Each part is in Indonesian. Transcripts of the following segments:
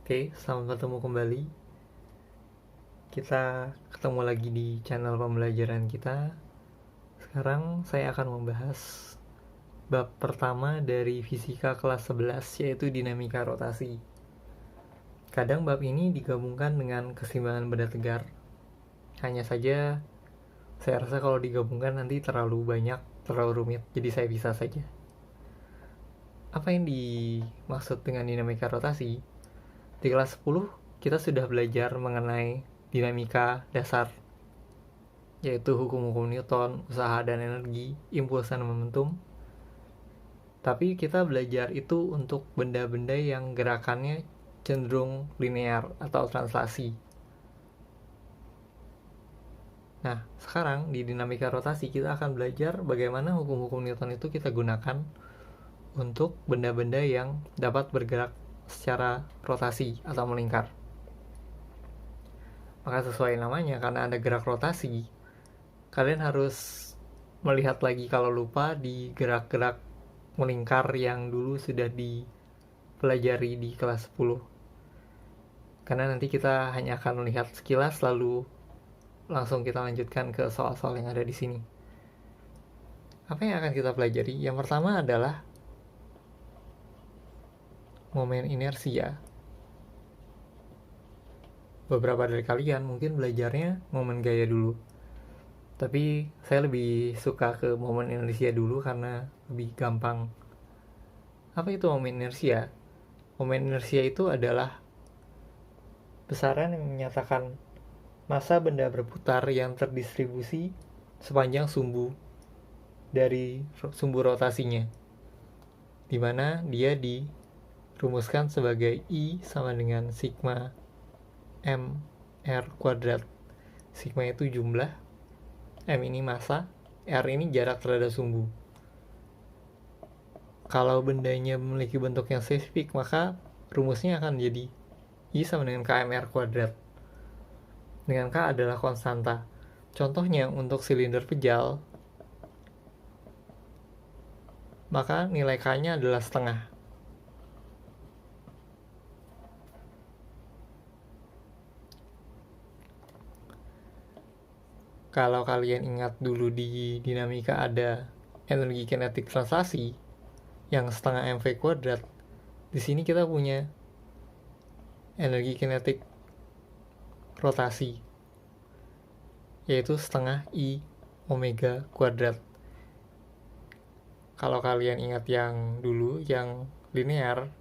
Oke, selamat bertemu kembali. Kita ketemu lagi di channel pembelajaran kita. Sekarang saya akan membahas bab pertama dari fisika kelas 11, yaitu dinamika rotasi. Kadang bab ini digabungkan dengan keseimbangan benda tegar. Hanya saja, saya rasa kalau digabungkan nanti terlalu banyak, terlalu rumit, jadi saya bisa saja. Apa yang dimaksud dengan dinamika rotasi? Di kelas 10, kita sudah belajar mengenai dinamika dasar, yaitu hukum-hukum Newton, usaha dan energi, impuls dan momentum. Tapi kita belajar itu untuk benda-benda yang gerakannya cenderung linear atau translasi. Nah, sekarang di dinamika rotasi kita akan belajar bagaimana hukum-hukum Newton itu kita gunakan untuk benda-benda yang dapat bergerak secara rotasi atau melingkar. Maka sesuai namanya, karena ada gerak rotasi, kalian harus melihat lagi kalau lupa di gerak-gerak melingkar yang dulu sudah dipelajari di kelas 10. Karena nanti kita hanya akan melihat sekilas lalu langsung kita lanjutkan ke soal-soal yang ada di sini. Apa yang akan kita pelajari? Yang pertama adalah momen inersia. Beberapa dari kalian mungkin belajarnya momen gaya dulu. Tapi saya lebih suka ke momen inersia dulu karena lebih gampang. Apa itu momen inersia? Momen inersia itu adalah besaran yang menyatakan massa benda berputar yang terdistribusi sepanjang sumbu dari sumbu rotasinya, di mana dia dirumuskan sebagai I sama dengan sigma M R kuadrat. Sigma itu jumlah, M ini massa, R ini jarak terhadap sumbu. Kalau bendanya memiliki bentuk yang spesifik, maka rumusnya akan jadi I sama dengan KMR kuadrat, dengan K adalah konstanta. Contohnya untuk silinder pejal, maka nilai K-nya adalah setengah. Kalau kalian ingat dulu di dinamika ada energi kinetik translasi yang setengah mv kuadrat. Di sini kita punya energi kinetik rotasi, yaitu setengah I omega kuadrat. Kalau kalian ingat yang dulu, yang linear,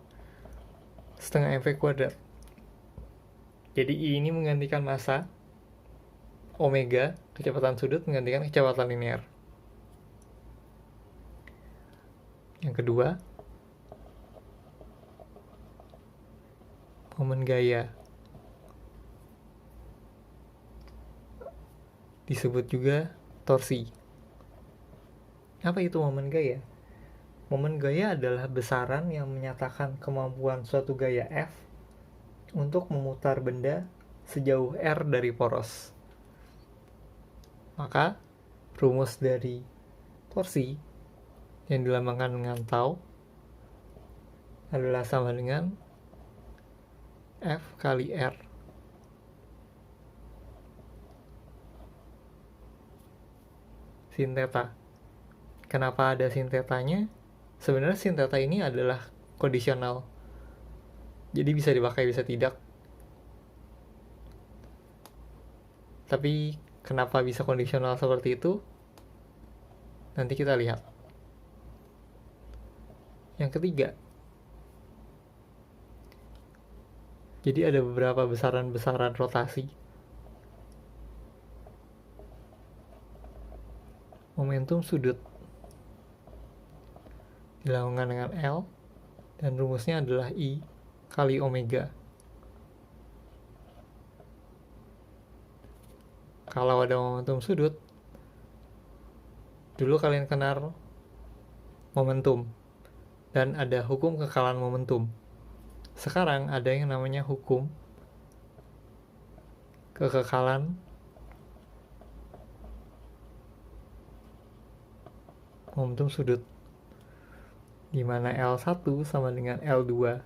setengah mv kuadrat. Jadi I ini menggantikan massa, omega, kecepatan sudut, menggantikan kecepatan linear. Yang kedua, momen gaya. Disebut juga torsi. Apa itu momen gaya? Momen gaya adalah besaran yang menyatakan kemampuan suatu gaya F untuk memutar benda sejauh R dari poros. Maka rumus dari torsi yang dilambangkan dengan tau adalah sama dengan F kali R sin theta. Kenapa ada sin theta-nya? Sebenarnya sin theta ini adalah kondisional, jadi bisa dipakai bisa tidak. Tapi kenapa bisa kondisional seperti itu? Nanti kita lihat. Yang ketiga, jadi ada beberapa besaran-besaran rotasi. Momentum sudut dilakukan dengan L dan rumusnya adalah I kali omega. Kalau ada momentum sudut, dulu kalian kenal momentum dan ada hukum kekalan momentum. Sekarang ada yang namanya hukum kekekalan momentum sudut, di mana L1 sama dengan L2.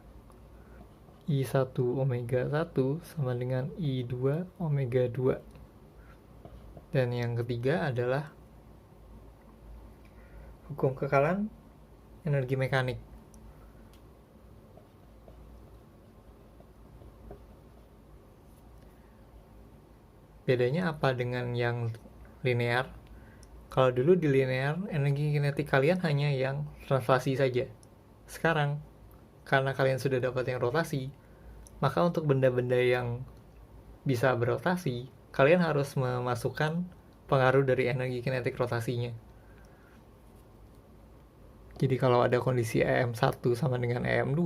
I1 omega 1 sama dengan I2 omega 2. Dan yang ketiga adalah hukum kekalan energi mekanik. Bedanya apa dengan yang linear? Kalau dulu di linear, energi kinetik kalian hanya yang translasi saja. Sekarang, karena kalian sudah dapat yang rotasi, maka untuk benda-benda yang bisa berotasi, kalian harus memasukkan pengaruh dari energi kinetik rotasinya. Jadi kalau ada kondisi EM1 sama dengan EM2,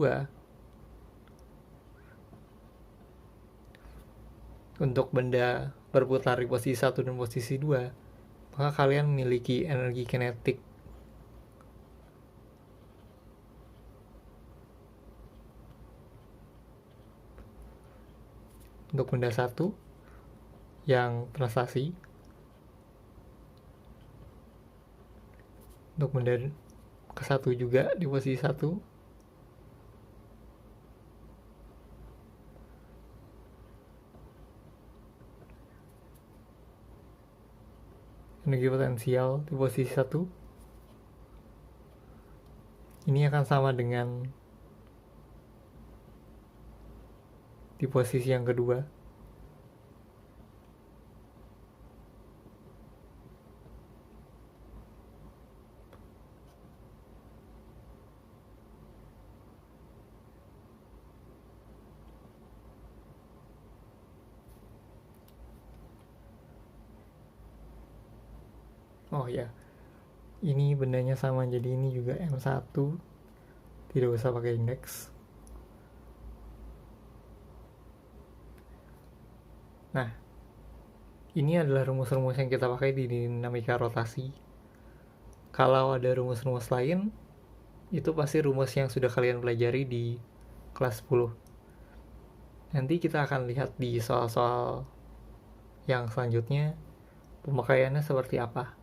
untuk benda berputar di posisi 1 dan posisi 2, maka kalian memiliki energi kinetik untuk benda 1 yang translasi, untuk benda ke-1 juga di posisi 1, energi potensial di posisi 1 ini akan sama dengan di posisi yang kedua. Oh ya, ini bendanya sama, jadi ini juga M1, tidak usah pakai indeks. Nah, ini adalah rumus-rumus yang kita pakai di dinamika rotasi. Kalau ada rumus-rumus lain, itu pasti rumus yang sudah kalian pelajari di kelas 10. Nanti kita akan lihat di soal-soal yang selanjutnya pemakaiannya seperti apa.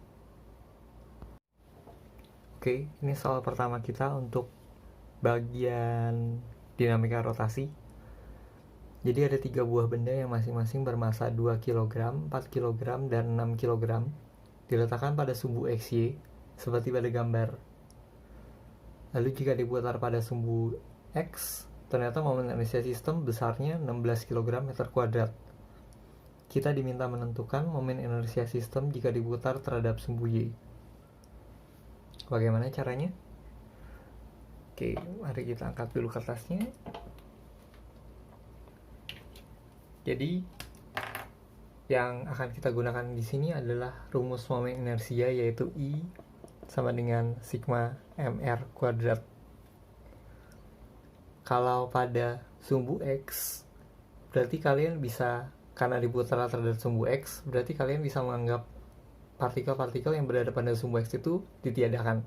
Oke, ini soal pertama kita untuk bagian dinamika rotasi. Jadi ada 3 buah benda yang masing-masing bermassa 2 kg, 4 kg, dan 6 kg diletakkan pada sumbu XY seperti pada gambar. Lalu jika diputar pada sumbu X, ternyata momen inersia sistem besarnya 16 kg meter kuadrat. Kita diminta menentukan momen inersia sistem jika diputar terhadap sumbu Y. Bagaimana caranya? Oke, mari kita angkat dulu kertasnya. Jadi yang akan kita gunakan di sini adalah rumus momen inersia, yaitu I sama dengan sigma mr kuadrat. Kalau pada sumbu X, berarti kalian bisa, karena diputar terhadap sumbu X, berarti kalian bisa menganggap partikel-partikel yang berada pada sumbu X itu ditiadakan.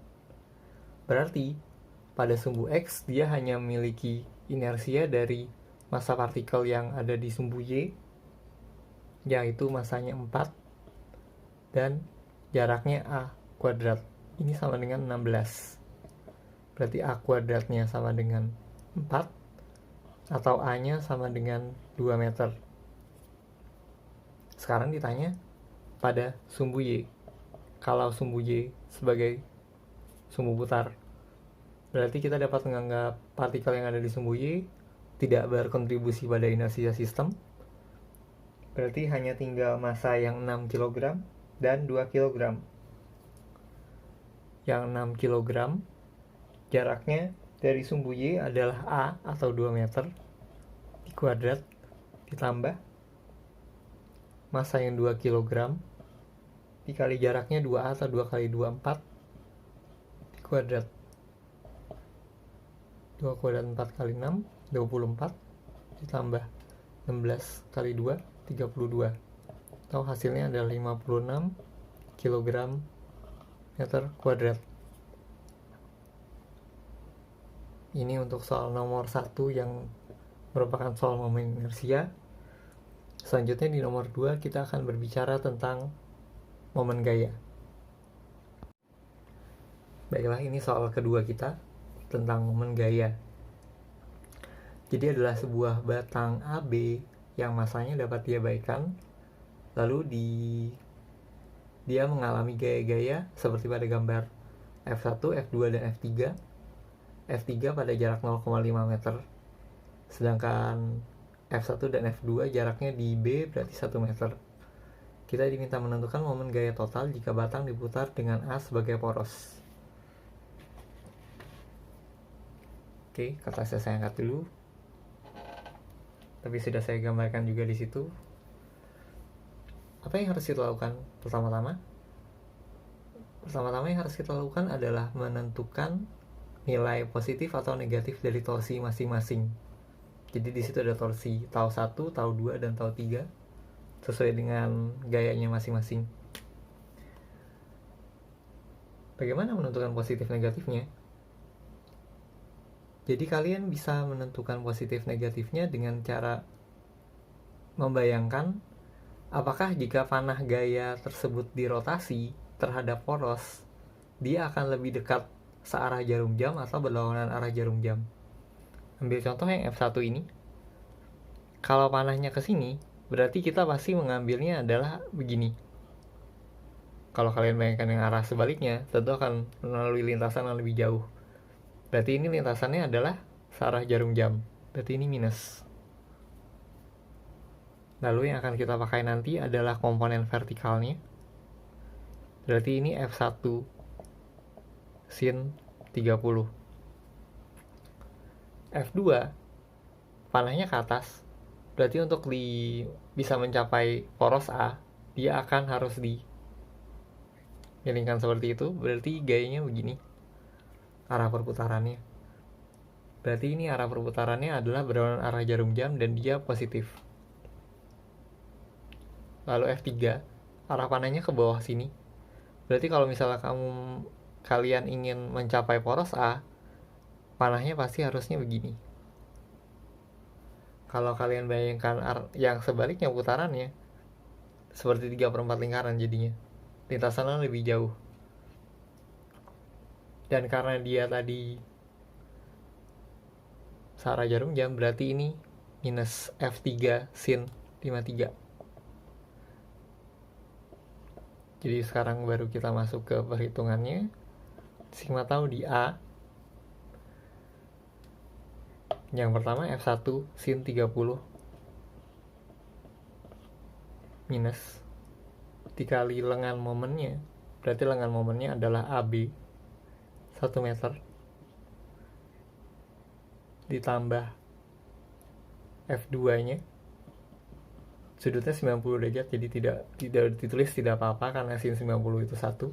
Berarti pada sumbu X dia hanya memiliki inersia dari massa partikel yang ada di sumbu Y, yaitu massanya 4 dan jaraknya A kuadrat. Ini sama dengan 16. Berarti A kuadratnya sama dengan 4 atau A-nya sama dengan 2 meter. Sekarang ditanya pada sumbu Y. Kalau sumbu Y sebagai sumbu putar, berarti kita dapat menganggap partikel yang ada di sumbu Y tidak berkontribusi pada inersia sistem. Berarti hanya tinggal massa yang 6 kg dan 2 kg. Yang 6 kg jaraknya dari sumbu Y adalah A atau 2 meter di kuadrat ditambah massa yang 2 kg dikali jaraknya 2A atau 2 kali 2, 4 di kuadrat. 2 kuadrat 4 kali 6, 24 ditambah 16 kali 2, 32. Atau hasilnya adalah 56 kg meter kuadrat. Ini untuk soal nomor 1 yang merupakan soal momen inersia. Selanjutnya di nomor 2 kita akan berbicara tentang momen gaya. Baiklah, ini soal kedua kita tentang momen gaya. Jadi adalah sebuah batang AB yang masanya dapat diabaikan, lalu dia mengalami gaya-gaya seperti pada gambar F1, F2, dan F3. F3 pada jarak 0,5 meter, sedangkan F1 dan F2 jaraknya di B berarti 1 meter. Kita diminta menentukan momen gaya total jika batang diputar dengan A sebagai poros. Oke, kertasnya saya angkat dulu. Tapi sudah saya gambarkan juga di situ. Apa yang harus kita lakukan pertama-tama? Pertama-tama yang harus kita lakukan adalah menentukan nilai positif atau negatif dari torsi masing-masing. Jadi di situ ada torsi tau 1, tau 2, dan tau 3 sesuai dengan gayanya masing-masing. Bagaimana menentukan positif negatifnya? Jadi kalian bisa menentukan positif negatifnya dengan cara membayangkan apakah jika panah gaya tersebut dirotasi terhadap poros, dia akan lebih dekat searah jarum jam atau berlawanan arah jarum jam. Ambil contoh yang F1 ini. Kalau panahnya ke sini, berarti kita pasti mengambilnya adalah begini. Kalau kalian bayangkan yang arah sebaliknya, tentu akan melalui lintasan yang lebih jauh. Berarti ini lintasannya adalah searah jarum jam. Berarti ini minus. Lalu yang akan kita pakai nanti adalah komponen vertikalnya. Berarti ini F1 sin 30. F2 panahnya ke atas. Berarti untuk bisa mencapai poros A, dia akan harus miringkan seperti itu. Berarti gayanya begini arah perputarannya. Berarti ini arah perputarannya adalah berlawanan arah jarum jam dan dia positif. Lalu F3 arah panahnya ke bawah sini. Berarti kalau misalnya kalian ingin mencapai poros A, panahnya pasti harusnya begini. Kalau kalian bayangkan yang sebaliknya putarannya seperti 3/4 lingkaran jadinya. Lintasannya lebih jauh. Dan karena dia tadi searah jarum jam, berarti ini minus F3 sin 53. Jadi sekarang baru kita masuk ke perhitungannya. Sigma tau di A. Yang pertama F1 sin 30 minus dikali lengan momennya. Berarti lengan momennya adalah AB 1 meter ditambah F2 nya sudutnya 90 derajat, jadi tidak ditulis tidak apa-apa karena sin 90 itu 1.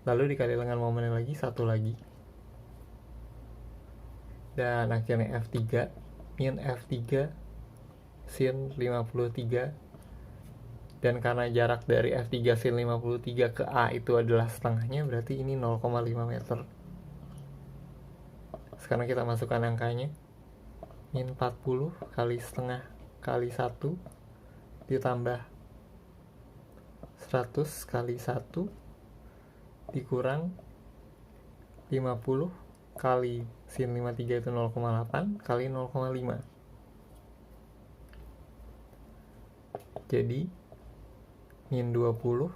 Lalu dikali lengan momennya lagi 1 lagi. Dan akhirnya F3 min F3 sin 53. Dan karena jarak dari F3 sin 53 ke A itu adalah setengahnya, berarti ini 0,5 meter. Sekarang kita masukkan angkanya. Min 40 kali setengah kali 1 ditambah 100 kali 1 dikurang 50 kali sin 53 itu 0,8 kali 0,5. Jadi min 20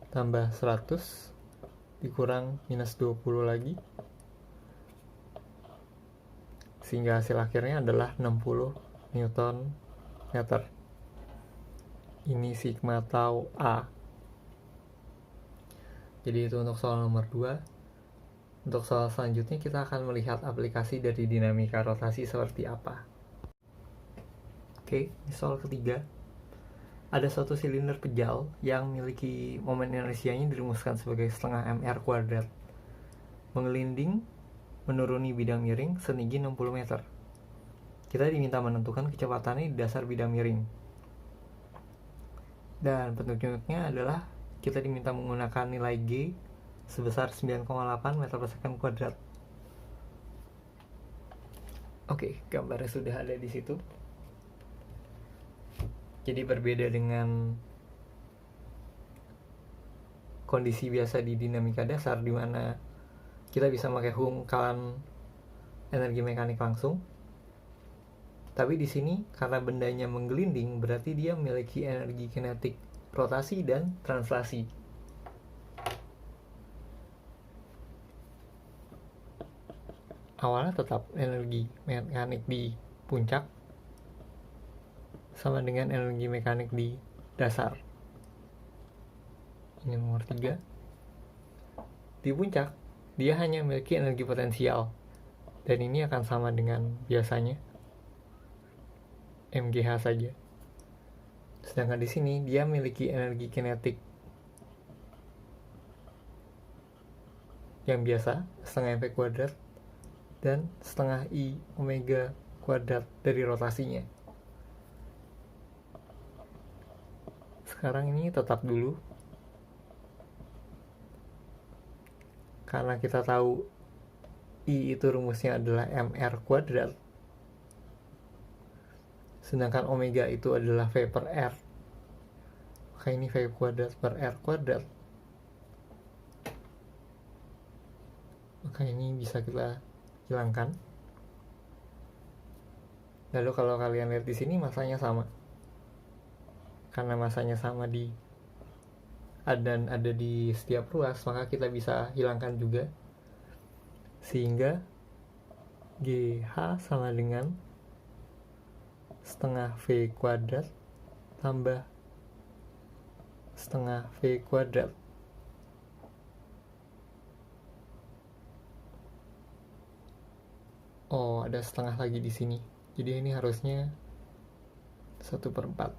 tambah 100 dikurang minus 20 lagi, sehingga hasil akhirnya adalah 60 Newton meter. Ini sigma tau A. Jadi itu untuk soal nomor 2. Untuk soal selanjutnya kita akan melihat aplikasi dari dinamika rotasi seperti apa. Oke, ini soal ketiga. Ada suatu silinder pejal yang memiliki momen inersianya dirumuskan sebagai setengah mr kuadrat, menggelinding menuruni bidang miring setinggi 60 meter. Kita diminta menentukan kecepatannya di dasar bidang miring. Dan petunjuknya adalah kita diminta menggunakan nilai G sebesar 9,8 meter per second kuadrat. Oke, gambarnya sudah ada di situ. Jadi berbeda dengan kondisi biasa di dinamika dasar, di mana kita bisa pakai energi mekanik langsung. Tapi di sini karena bendanya menggelinding, berarti dia memiliki energi kinetik rotasi dan translasi. Awalnya tetap energi mekanik di puncak sama dengan energi mekanik di dasar. Ini nomor 3. Di puncak, dia hanya memiliki energi potensial. Dan ini akan sama dengan biasanya. MGH saja. Sedangkan di sini dia memiliki energi kinetik yang biasa, setengah mv kuadrat dan setengah I omega kuadrat dari rotasinya. Sekarang ini tetap dulu, karena kita tahu I itu rumusnya adalah mr kuadrat, sedangkan omega itu adalah V per R, maka ini V kuadrat per R kuadrat, maka ini bisa kita hilangkan. Lalu kalau kalian lihat di sini masanya sama, karena masanya sama dan ada di setiap ruas, maka kita bisa hilangkan juga, sehingga GH sama dengan setengah V kuadrat tambah setengah V kuadrat. Oh, ada setengah lagi di sini. Jadi ini harusnya 1/4.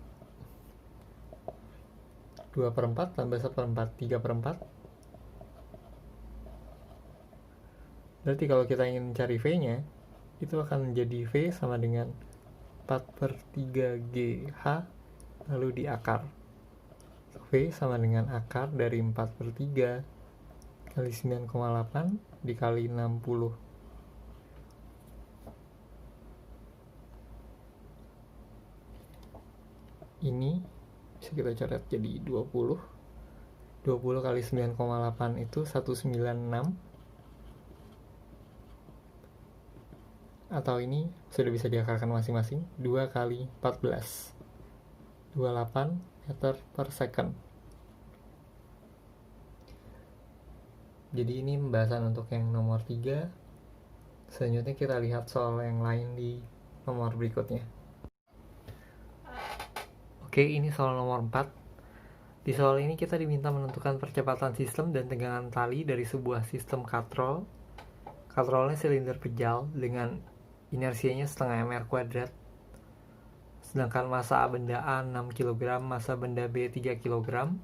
2/4 tambah 1/4, 3/4. Berarti kalau kita ingin mencari V-nya, itu akan menjadi V sama dengan 4/3 GH lalu diakar. V sama dengan akar dari 4/3 kali 9,8 dikali 60. Ini bisa kita coret jadi 20. 20 kali 9,8 itu 196. Atau ini sudah bisa diakarkan masing-masing, 2 kali 14, 28 meter per second. Jadi ini pembahasan untuk yang nomor 3. Selanjutnya kita lihat soal yang lain di nomor berikutnya. Oke, ini soal nomor 4. Di soal ini kita diminta menentukan percepatan sistem dan tegangan tali dari sebuah sistem katrol. Katrolnya silinder pejal dengan inersianya setengah mr kuadrat, sedangkan massa benda A 6 kg, massa benda B 3 kg,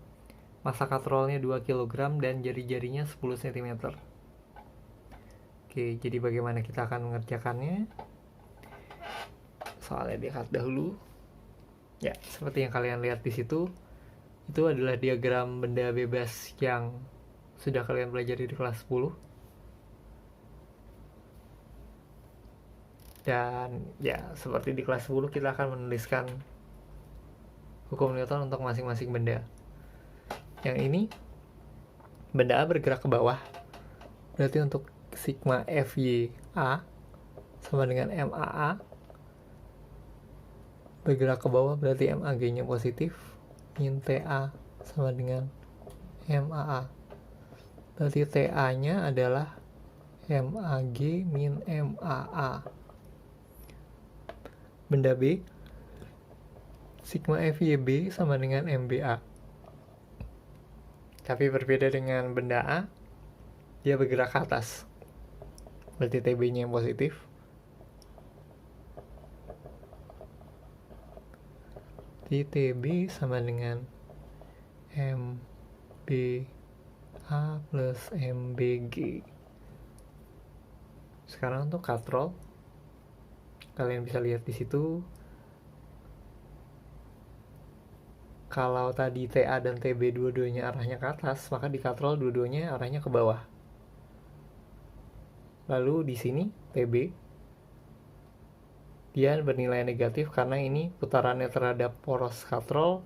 massa katrolnya 2 kg, dan jari-jarinya 10 cm. Oke, jadi bagaimana kita akan mengerjakannya? Soalnya lihat dahulu. Ya, seperti yang kalian lihat di situ, itu adalah diagram benda bebas yang sudah kalian pelajari di kelas 10. Dan ya, seperti di kelas 10 kita akan menuliskan hukum Newton untuk masing-masing benda. Yang ini, benda A bergerak ke bawah, berarti untuk sigma FYA sama dengan MAA. Bergerak ke bawah berarti MAG-nya positif, min TA sama dengan MAA. Berarti TA-nya adalah MAG min MAA. Benda B, sigma FYB sama dengan MBA. Tapi berbeda dengan benda A, dia bergerak ke atas. Berarti TB-nya yang positif. TB sama dengan MBA plus MBG. Sekarang untuk katrol, kalian bisa lihat di situ, kalau tadi TA dan TB dua-duanya arahnya ke atas, maka di katrol dua-duanya arahnya ke bawah. Lalu di sini TB dia bernilai negatif karena ini putarannya terhadap poros katrol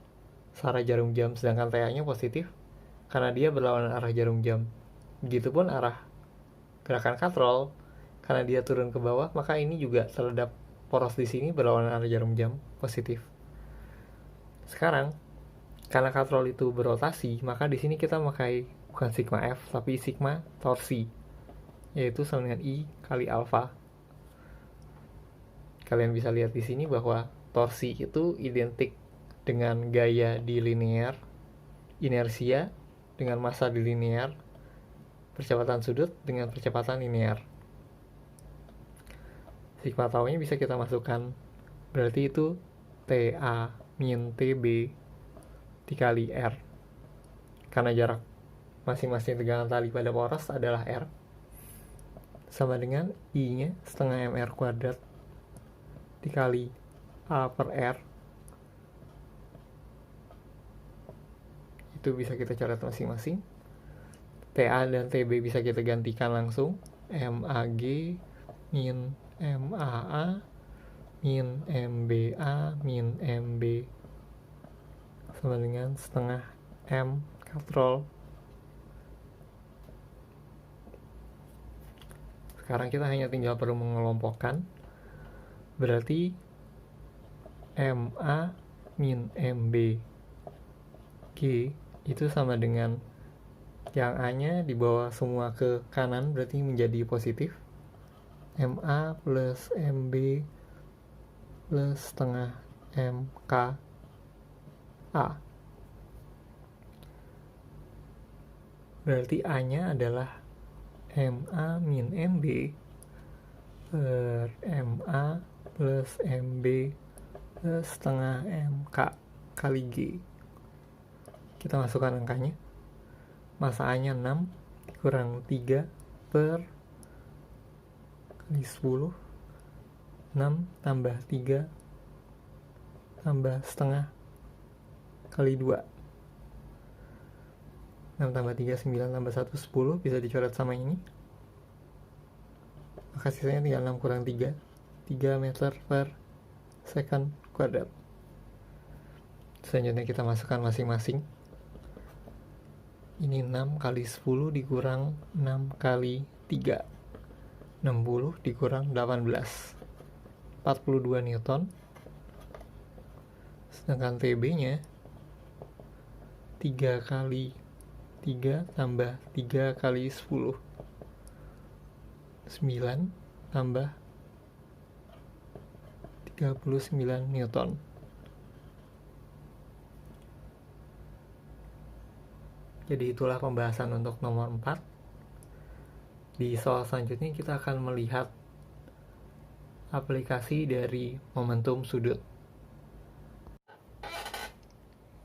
searah jarum jam, sedangkan TA-nya positif karena dia berlawanan arah jarum jam. Begitupun arah gerakan katrol, karena dia turun ke bawah, maka ini juga terhadap poros di sini berlawanan arah jarum jam positif. Sekarang karena katrol itu berotasi, maka di sini kita memakai bukan sigma F tapi sigma torsi, yaitu sama dengan I kali alfa. Kalian bisa lihat di sini bahwa torsi itu identik dengan gaya di linear, inersia dengan massa di linear, percepatan sudut dengan percepatan linear. Sigma tau-nya bisa kita masukkan, berarti itu TA min TB dikali R, karena jarak masing-masing tegangan tali pada poros adalah R, sama dengan I-nya setengah MR kuadrat dikali A per R. Itu bisa kita coret masing-masing. TA dan TB bisa kita gantikan langsung, MAG min MAA min MBA min MB sama dengan setengah M katrol. Sekarang kita hanya tinggal perlu mengelompokkan, berarti MA min MB G itu sama dengan yang A nya dibawa semua ke kanan, berarti menjadi positif, MA plus MB plus setengah MK A. Berarti A nya adalah MA min MB per MA plus MB plus setengah MK kali G. Kita masukkan angkanya. Massa A nya 6 kurang 3 per kali 10, 6 tambah 3 tambah setengah kali 2, 6 tambah 3 9 tambah 1 10, bisa dicoret sama ini, maka sisanya tinggal 6 kurang 3 meter per second kuadrat. Selanjutnya kita masukkan masing-masing. Ini 6 kali 10 dikurang 6 kali 3, 60 dikurang 18, 42 Newton. Sedangkan TB nya 3 kali 3 tambah 3 kali 10, 9 tambah 39 Newton. Jadi itulah pembahasan untuk nomor 4. Di soal selanjutnya kita akan melihat aplikasi dari momentum sudut.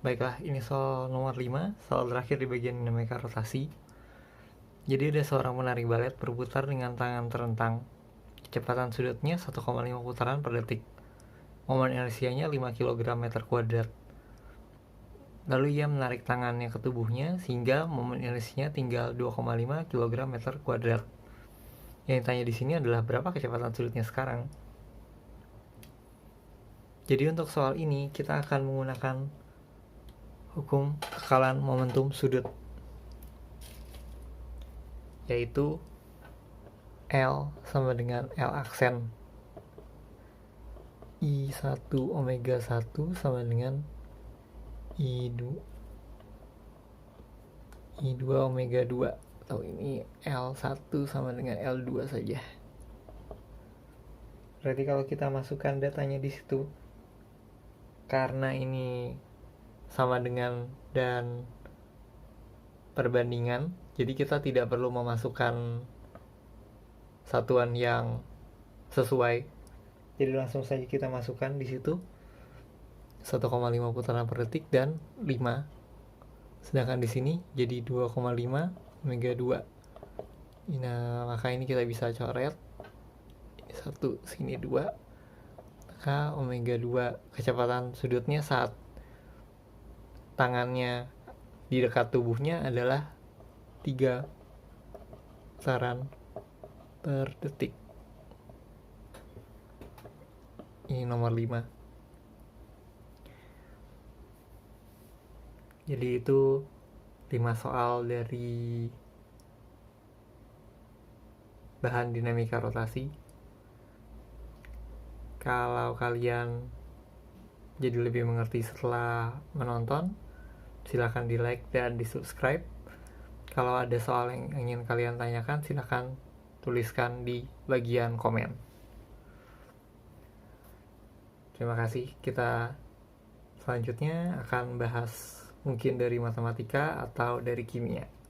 Baiklah, ini soal nomor 5, soal terakhir di bagian dinamika rotasi. Jadi ada seorang penari balet berputar dengan tangan terentang. Kecepatan sudutnya 1,5 putaran per detik. Momen inersianya 5 kg meter kuadrat. Lalu ia menarik tangannya ke tubuhnya sehingga momen inersinya tinggal 2,5 kg meter kuadrat. Yang ditanya di sini adalah berapa kecepatan sudutnya sekarang. Jadi untuk soal ini kita akan menggunakan hukum kekalan momentum sudut, yaitu L sama dengan L aksen I1 omega 1 sama dengan I2 omega 2, atau ini L1 sama dengan L2 saja. Berarti kalau kita masukkan datanya di situ, karena ini sama dengan dan perbandingan, jadi kita tidak perlu memasukkan satuan yang sesuai. Jadi langsung saja kita masukkan di situ 1,5 putaran per detik dan 5. Sedangkan di sini jadi 2,5 omega 2. Nah, maka ini kita bisa coret. Ini 1, sini 2. Maka omega 2 kecepatan sudutnya saat tangannya di dekat tubuhnya adalah 3 putaran per detik. Ini nomor 5. Jadi itu 5 soal dari bahan dinamika rotasi. Kalau kalian jadi lebih mengerti setelah menonton, silahkan di like dan di subscribe. Kalau ada soal yang ingin kalian tanyakan, silahkan tuliskan di bagian komen. Terima kasih. Kita selanjutnya akan bahas mungkin dari matematika atau dari kimia.